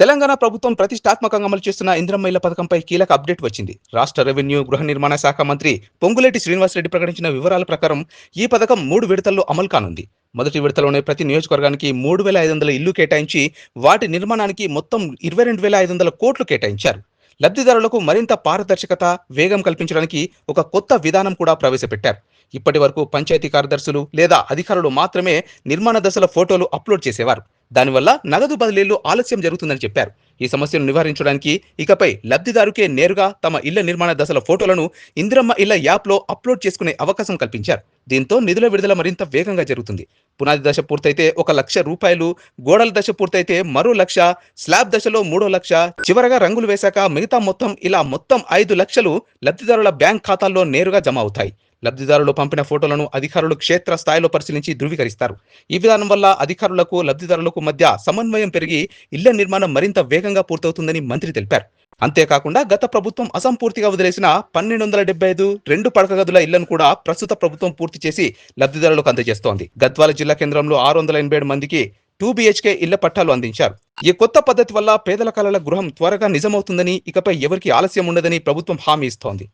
తెలంగాణ ప్రభుత్వం ప్రతిష్టాత్మకంగా అమలు చేస్తున్న ఇందిరమ్మ ఇళ్ల పథకంపై కీలక అప్డేట్ వచ్చింది. రాష్ట్ర రెవెన్యూ, గృహ నిర్మాణ శాఖ మంత్రి పొంగులేటి శ్రీనివాసరెడ్డి ప్రకటించిన వివరాల ప్రకారం ఈ పథకం 3 విడతల్లో అమలు కానుంది. మొదటి విడతలోనే ప్రతి నియోజకవర్గానికి 3,500 ఇళ్లు కేటాయించి వాటి నిర్మాణానికి మొత్తం 22,500 కోట్లు కేటాయించారు. లబ్ధిదారులకు మరింత పారదర్శకత, వేగం కల్పించడానికి ఒక కొత్త విధానం కూడా ప్రవేశపెట్టారు. ఇప్పటి వరకు పంచాయతీ కార్యదర్శులు లేదా అధికారులు మాత్రమే నిర్మాణ దశల ఫోటోలు అప్లోడ్ చేసేవారు. దానివల్ల నగదు బదిలీలు ఆలస్యం జరుగుతుందని చెప్పారు. ఈ సమస్యను నివారించడానికి ఇకపై లబ్ధిదారుకే నేరుగా తమ ఇళ్ల నిర్మాణ దశల ఫోటోలను ఇందిరమ్మ ఇళ్ల యాప్లో అప్లోడ్ చేసుకునే అవకాశం కల్పించారు. దీంతో నిధుల విడుదల మరింత వేగంగా జరుగుతుంది. పునాది దశ పూర్తయితే ₹1,00,000, గోడల దశ పూర్తయితే మరో 1,00,000, స్లాబ్ దశలో 3,00,000, చివరగా రంగులు వేశాక మిగతా మొత్తం ఇలా మొత్తం 5,00,000 లబ్ధిదారుల బ్యాంక్ ఖాతాల్లో నేరుగా జమ అవుతాయి. లబ్ధిదారులు పంపిన ఫోటోలను అధికారులు క్షేత్ర స్థాయిలో పరిశీలించి ధృవీకరిస్తారు. ఈ విధానం వల్ల అధికారులకు, లబ్ధిదారులకు మధ్య సమన్వయం పెరిగి ఇళ్ల నిర్మాణం మరింత వేగంగా పూర్తవుతుందని మంత్రి తెలిపారు. అంతేకాకుండా గత ప్రభుత్వం అసంపూర్తిగా వదిలేసిన 1,275 2 పడక గదుల ఇళ్లను కూడా ప్రస్తుత ప్రభుత్వం పూర్తి చేసి లబ్ధిదారులకు అందజేస్తోంది. గద్వాల జిల్లా కేంద్రంలో 687 మందికి 2 BHK ఇళ్ల పట్టాలు అందించారు. ఈ కొత్త పద్ధతి వల్ల పేదల కలల గృహం త్వరగా నిజమవుతుందని, ఇకపై ఎవరికి ఆలస్యం ఉండదని ప్రభుత్వం హామీ ఇస్తోంది.